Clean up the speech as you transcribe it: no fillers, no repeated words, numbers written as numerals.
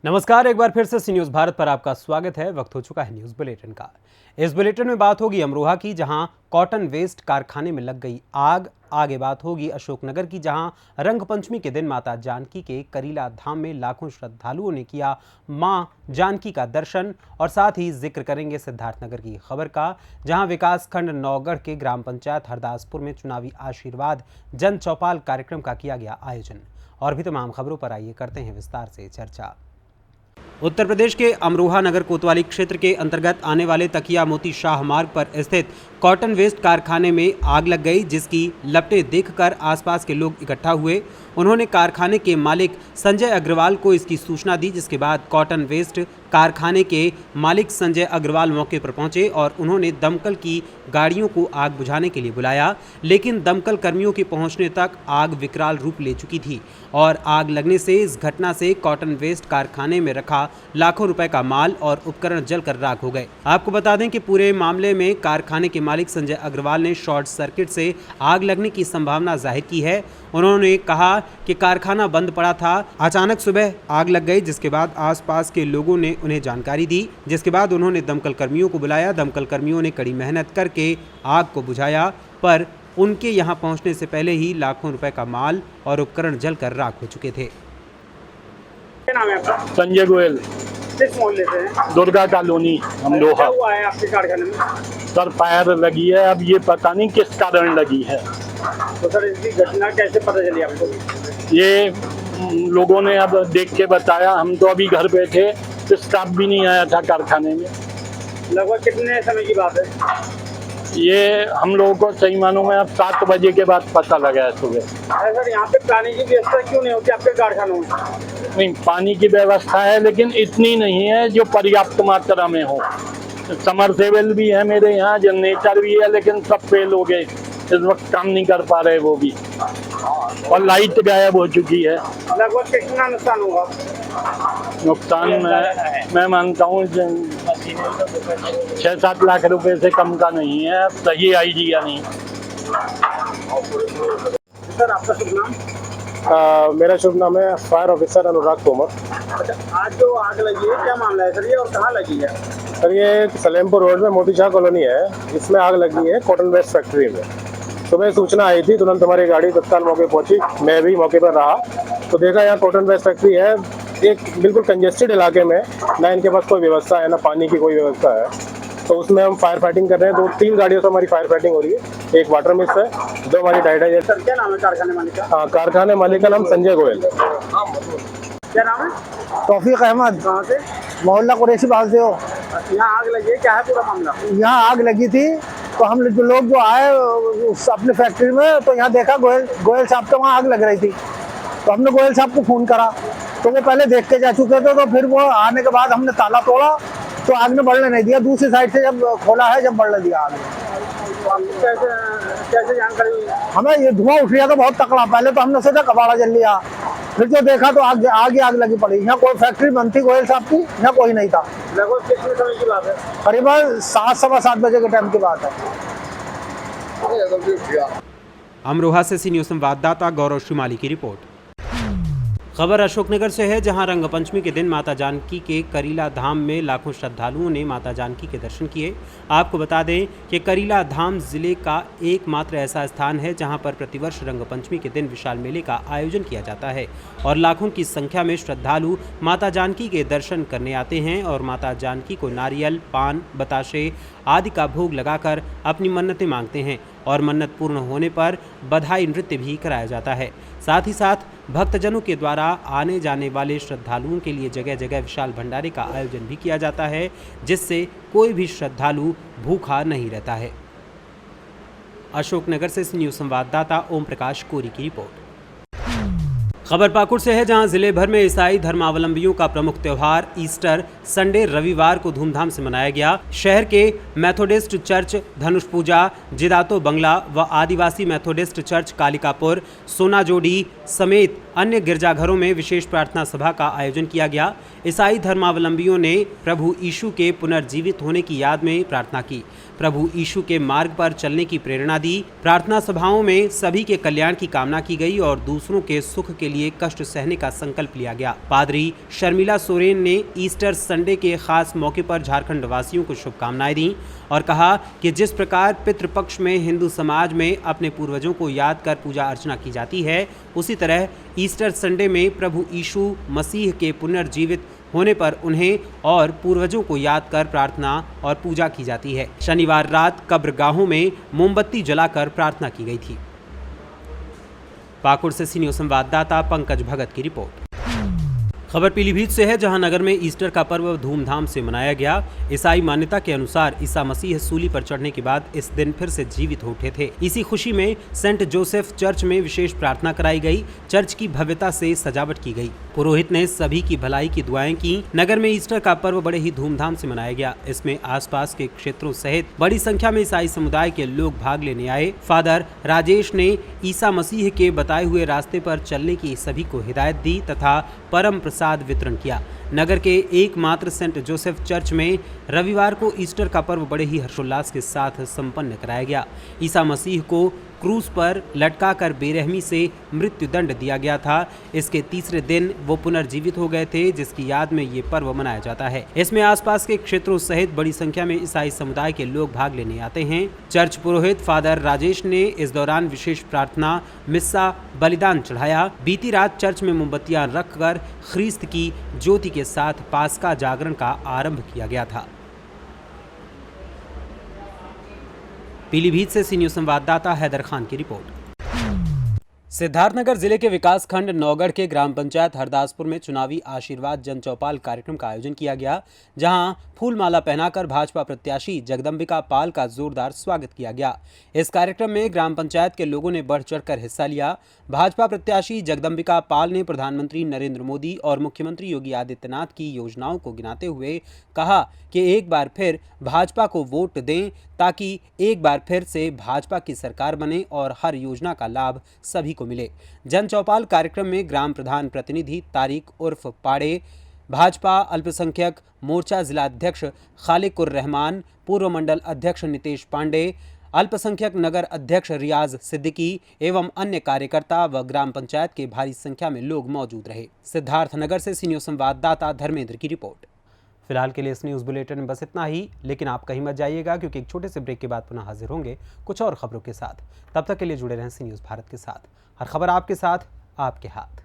नमस्कार, एक बार फिर से सी न्यूज़ भारत पर आपका स्वागत है। वक्त हो चुका है न्यूज़ बुलेटिन का। इस बुलेटिन में बात होगी अमरोहा की, जहां कॉटन वेस्ट कारखाने में लग गई आग। आगे बात होगी अशोकनगर की, जहां रंग पंचमी के दिन माता जानकी के करीला धाम में लाखों श्रद्धालुओं ने किया मां जानकी का दर्शन। और साथ ही जिक्र करेंगे सिद्धार्थनगर की खबर का, जहां विकासखंड नौगढ़ के ग्राम पंचायत हरदासपुर में चुनावी आशीर्वाद जन चौपाल कार्यक्रम का किया गया आयोजन। और भी तमाम खबरों पर आइए करते हैं विस्तार से चर्चा। उत्तर प्रदेश के अमरोहा नगर कोतवाली क्षेत्र के अंतर्गत आने वाले तकिया मोती शाह मार्ग पर स्थित कॉटन वेस्ट कारखाने में आग लग गई, जिसकी लपटें देखकर आसपास के लोग इकट्ठा हुए। उन्होंने कारखाने के मालिक संजय अग्रवाल को इसकी सूचना दी, जिसके बाद कॉटन वेस्ट कारखाने के मालिक संजय अग्रवाल मौके पर पहुंचे और उन्होंने दमकल की गाड़ियों को आग बुझाने के लिए बुलाया, लेकिन दमकल कर्मियों के पहुंचने तक आग विकराल रूप ले चुकी थी और आग लगने से इस घटना से कॉटन वेस्ट कारखाने में रखा लाखों रुपए का माल और उपकरण जलकर राख हो गए। आपको बता दें कि पूरे मामले में कारखाने के मालिक संजय अग्रवाल ने शॉर्ट सर्किट से आग लगने की संभावना जाहिर की है। उन्होंने कहा कि कारखाना बंद पड़ा था, अचानक सुबह आग लग गई, जिसके बाद आसपास के लोगों ने उन्हें जानकारी दी, जिसके बाद उन्होंने दमकल कर्मियों को बुलाया। दमकल कर्मियों ने कड़ी मेहनत करके आग को बुझाया, पर उनके यहां पहुंचने से पहले ही लाखों रुपए का माल और उपकरण जलकर राख हो चुके थे। क्या नाम है आपका? संजय गोयल, किस मोहल्ले से हैं? दुर्गा कॉलोनी अमरोहा। क्या हुआ है आपके कारखाने में? सर फायर लगी है, अब ये पता नहीं किस कारण लगी है। तो सर इसकी घटना कैसे पता चली आपको? ये लोगों ने अब देख के बताया, हम तो अभी घर पे थे, तो स्टाफ भी नहीं आया था कारखाने में। लगभग कितने समय की बात है? ये हम लोगों को सही मानो में अब 7 बजे के बाद पता लगा है सुबह। सर यहाँ पे पानी की व्यवस्था क्यों नहीं होती आपके कारखानों में? नहीं, पानी की व्यवस्था है, लेकिन इतनी नहीं है जो पर्याप्त मात्रा में हो। समरसेबल भी है मेरे यहाँ, जनरेटर भी है, लेकिन सब फेल हो गए, इस वक्त काम नहीं कर पा रहे वो भी, और लाइट गायब हो चुकी है। लगभग कितना नुकसान होगा? नुकसान मैं मानता हूँ 6-7 लाख रुपए से कम का नहीं है, सही आइडिया नहीं। सर आपका शुभ नाम? मेरा शुभ नाम है फायर ऑफिसर अनुराग तोमर। अच्छा, आज जो आग लगी है क्या मामला है सर ये, और कहाँ लगी है? सर ये सलेमपुर रोड में मोती शाह कॉलोनी है, इसमें आग लगी है कॉटन वेस्ट फैक्ट्री में। सुबह सूचना आई थी, तुरंत हमारी गाड़ी तत्काल मौके पहुंची, मैं भी मौके पर रहा तो देखा यहाँ कॉटन वेस्ट फैक्ट्री है, एक बिल्कुल कंजेस्टेड इलाके में, ना इनके पास कोई व्यवस्था है, ना पानी की कोई व्यवस्था है। तो उसमें हम फायर फाइटिंग कर रहे हैं, 2-3 गाड़ियों से हमारी फायर फाइटिंग हो रही है। एक वाटर मिक्स है, 2 हमारी डाइडा है। सर क्या नाम है कारखाने मालिक का? हाँ, कारखाने मालिक का नाम संजय गोयल। क्या नाम है? तौफीक अहमद, कहाँ से? मोहल्ला कुरैशी बाग से हो। यहाँ आग लगी है, क्या है पूरा मामला? यहाँ आग लगी थी तो हम लोग जो आए अपने फैक्ट्री में, तो यहाँ देखा गोयल साहब के वहाँ आग लग रही थी, तो हमने गोयल साहब को फ़ोन करा, तो वो पहले देख के जा चुके थे। तो फिर वो आने के बाद हमने ताला तोड़ा तो आग ने बढ़ने नहीं दिया, दूसरी साइड से जब खोला है जब बढ़ने दिया आग ने। कैसे जानकारी हुई? हमें ये धुआं उठ रहा था बहुत तकड़ा, पहले तो हमने सोचा कबाड़ा जल लिया, फिर जो देखा तो आग लगी पड़ी। यहाँ कोई फैक्ट्री बंद थी गोयल साहब की, यहाँ कोई नहीं था। लगभग कितने समय की बात है? करीबन 7-7:15 बजे के टाइम की बात है। अमरोहा से सी न्यूज़ संवाददाता गौरव श्रीमाली की रिपोर्ट। खबर अशोकनगर से है, जहां रंग पंचमी के दिन माता जानकी के करीला धाम में लाखों श्रद्धालुओं ने माता जानकी के दर्शन किए। आपको बता दें कि करीला धाम जिले का एकमात्र ऐसा स्थान है जहां पर प्रतिवर्ष रंग पंचमी के दिन विशाल मेले का आयोजन किया जाता है और लाखों की संख्या में श्रद्धालु माता जानकी के दर्शन करने आते हैं और माता जानकी को नारियल, पान, बताशे आदि का भोग लगाकर अपनी मन्नतें मांगते हैं और मन्नत पूर्ण होने पर बधाई नृत्य भी कराया जाता है। साथ ही साथ भक्तजनों के द्वारा आने जाने वाले श्रद्धालुओं के लिए जगह जगह विशाल भंडारे का आयोजन भी किया जाता है, जिससे कोई भी श्रद्धालु भूखा नहीं रहता है। अशोकनगर से न्यूज़ संवाददाता ओम प्रकाश कोरी की रिपोर्ट। खबर पाकुड़ से है, जहां जिले भर में ईसाई धर्मावलंबियों का प्रमुख त्योहार ईस्टर संडे रविवार को धूमधाम से मनाया गया। शहर के मेथोडिस्ट चर्च धनुष पूजा, जिदातो बंगला व आदिवासी मेथोडिस्ट चर्च कालिकापुर, सोनाजोड़ी समेत अन्य गिरजाघरों में विशेष प्रार्थना सभा का आयोजन किया गया। ईसाई धर्मावलंबियों ने प्रभु यीशु के पुनर्जीवित होने की याद में प्रार्थना की, प्रभु यीशु के मार्ग पर चलने की प्रेरणा दी। प्रार्थना सभाओं में सभी के कल्याण की कामना की गई और दूसरों के सुख के लिए कष्ट सहने का संकल्प लिया गया। पादरी शर्मिला सोरेन ने ईस्टर संडे के खास मौके पर झारखंड वासियों को शुभकामनाएं दी और कहा कि जिस प्रकार पितृपक्ष में हिंदू समाज में अपने पूर्वजों को याद कर पूजा अर्चना की जाती है, उसी तरह ईस्टर संडे में प्रभु यीशु मसीह के पुनर्जीवित होने पर उन्हें और पूर्वजों को याद कर प्रार्थना और पूजा की जाती है। शनिवार रात कब्रगाहों में मोमबत्ती जलाकर प्रार्थना की गई थी। पाकुड़ से सी न्यूज़ संवाददाता पंकज भगत की रिपोर्ट। खबर पीलीभीत से है, जहां नगर में ईस्टर का पर्व धूमधाम से मनाया गया। ईसाई मान्यता के अनुसार ईसा मसीह सूली पर चढ़ने के बाद इस दिन फिर से जीवित हो उठे थे। इसी खुशी में सेंट जोसेफ चर्च में विशेष प्रार्थना कराई गई। चर्च की भव्यता से सजावट की गई। पुरोहित ने सभी की भलाई की दुआएं की। नगर में ईस्टर का पर्व बड़े ही धूमधाम से मनाया गया। इसमें आसपास के क्षेत्रों सहित बड़ी संख्या में ईसाई समुदाय के लोग भाग लेने आए। फादर राजेश ने ईसा मसीह के बताए हुए रास्ते पर चलने की सभी को हिदायत दी तथा परम प्रसाद वितरण किया। नगर के एकमात्र सेंट जोसेफ चर्च में रविवार को ईस्टर का पर्व बड़े ही हर्षोल्लास के साथ संपन्न कराया गया। ईसा मसीह को क्रूस पर लटकाकर बेरहमी से मृत्यु दंड दिया गया था। इसके तीसरे दिन वो पुनर्जीवित हो गए थे, जिसकी याद में ये पर्व मनाया जाता है। इसमें आसपास के क्षेत्रों सहित बड़ी संख्या में ईसाई समुदाय के लोग भाग लेने आते हैं। चर्च पुरोहित फादर राजेश ने इस दौरान विशेष प्रार्थना, मिस्सा, बलिदान चढ़ाया। बीती रात चर्च में मोमबत्तियां रखकर ख्रीस्त की ज्योति के साथ पास्का जागरण का आरंभ किया गया था। पीलीभीत से सी न्यूज़ संवाददाता हैदर खान की रिपोर्ट। सिद्धार्थनगर जिले के विकासखंड नौगढ़ के ग्राम पंचायत हरदासपुर में चुनावी आशीर्वाद जन चौपाल कार्यक्रम का आयोजन किया गया, जहां फूल माला पहनाकर भाजपा प्रत्याशी जगदम्बिका पाल का जोरदार स्वागत किया गया। इस कार्यक्रम में ग्राम पंचायत के लोगों ने बढ़ चढ़कर हिस्सा लिया। भाजपा प्रत्याशी जगदम्बिका पाल ने प्रधानमंत्री नरेंद्र मोदी और मुख्यमंत्री योगी आदित्यनाथ की योजनाओं को गिनाते हुए कहा कि एक बार फिर भाजपा को वोट दें, ताकि एक बार फिर से भाजपा की सरकार बने और हर योजना का लाभ सभी को मिले। जन चौपाल कार्यक्रम में ग्राम प्रधान प्रतिनिधि तारिक उर्फ पाड़े, भाजपा अल्पसंख्यक मोर्चा जिला अध्यक्ष खालिकुर रहमान, पूर्व मंडल अध्यक्ष नितेश पांडे, अल्पसंख्यक नगर अध्यक्ष रियाज सिद्दीकी एवं अन्य कार्यकर्ता व ग्राम पंचायत के भारी संख्या में लोग मौजूद रहे। सिद्धार्थनगर से सी न्यूज़ संवाददाता धर्मेंद्र की रिपोर्ट। फिलहाल के लिए इस न्यूज़ बुलेटिन में बस इतना ही, लेकिन आप कहीं मत जाइएगा, क्योंकि एक छोटे से ब्रेक के बाद पुनः हाजिर होंगे कुछ और खबरों के साथ। तब तक के लिए जुड़े रहें सी न्यूज़ भारत के साथ। हर खबर आपके साथ, आपके हाथ।